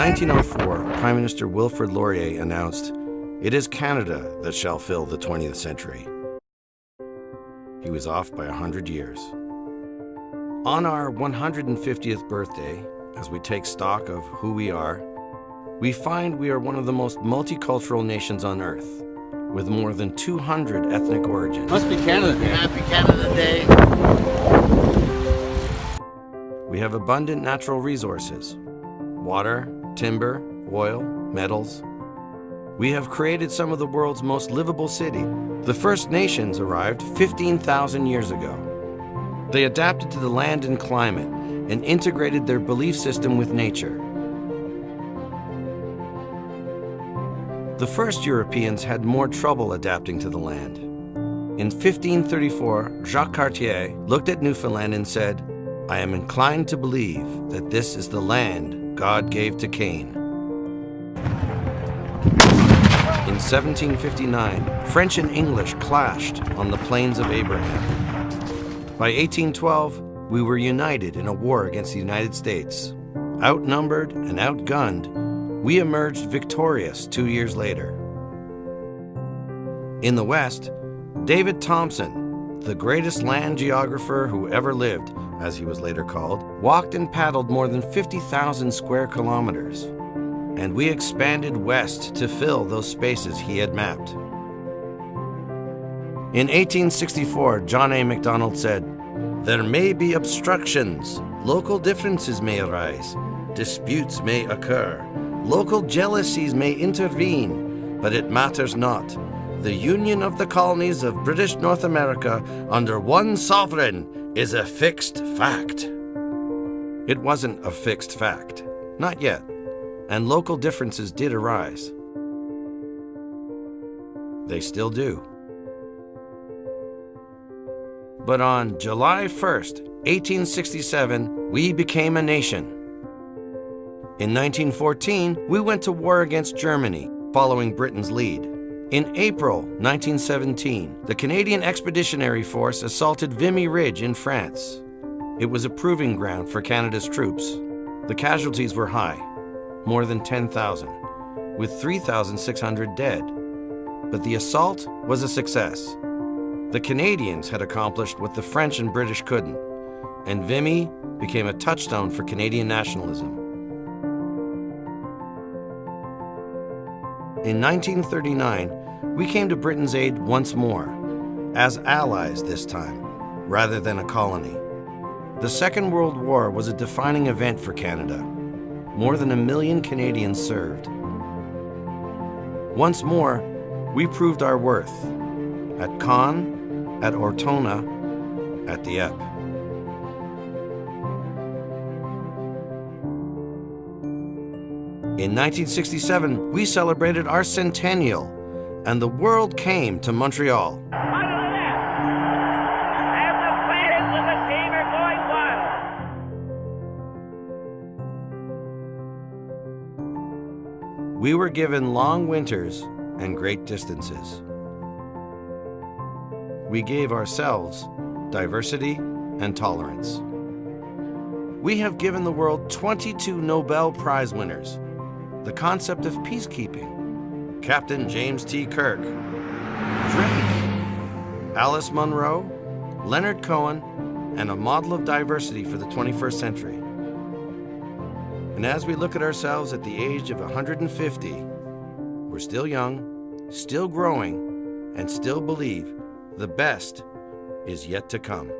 1904, Prime Minister Wilfrid Laurier announced, "It is Canada that shall fill the 20th century." He was off by 100 years. On our 150th birthday, as we take stock of who we are, we find we are one of the most multicultural nations on Earth, with more than 200 ethnic origins. Must be Canada Day. Happy Canada Day. We have abundant natural resources: water, timber, oil, metals. We have created some of the world's most livable cities. The First Nations arrived 15,000 years ago. They adapted to the land and climate and integrated their belief system with nature. The first Europeans had more trouble adapting to the land. In 1534, Jacques Cartier looked at Newfoundland and said, "I am inclined to believe that this is the land God gave to Cain." In 1759, French and English clashed on the Plains of Abraham. By 1812, we were united in a war against the United States. Outnumbered and outgunned, we emerged victorious 2 years later. In the West, David Thompson, the greatest land geographer who ever lived, as he was later called, walked and paddled more than 50,000 square kilometers. And we expanded west to fill those spaces he had mapped. In 1864, John A. Macdonald said, "There may be obstructions, local differences may arise, disputes may occur, local jealousies may intervene, but it matters not. The union of the colonies of British North America under one sovereign is a fixed fact." It wasn't a fixed fact, not yet, and local differences did arise. They still do. But on July 1st, 1867, we became a nation. In 1914, we went to war against Germany, following Britain's lead. In April 1917, the Canadian Expeditionary Force assaulted Vimy Ridge in France. It was a proving ground for Canada's troops. The casualties were high, more than 10,000, with 3,600 dead. But the assault was a success. The Canadians had accomplished what the French and British couldn't, and Vimy became a touchstone for Canadian nationalism. In 1939, we came to Britain's aid once more, as allies this time, rather than a colony. The Second World War was a defining event for Canada. More than 1 million Canadians served. Once more, we proved our worth, at Caen, at Tortola, at Dieppe. In 1967, we celebrated our centennial, and the world came to Montreal. We were given long winters and great distances. We gave ourselves diversity and tolerance. We have given the world 22 Nobel Prize winners, the concept of peacekeeping, Captain James T. Kirk, Drake, Alice Munro, Leonard Cohen, and a model of diversity for the 21st century. And as we look at ourselves at the age of 150, we're still young, still growing, and still believe the best is yet to come.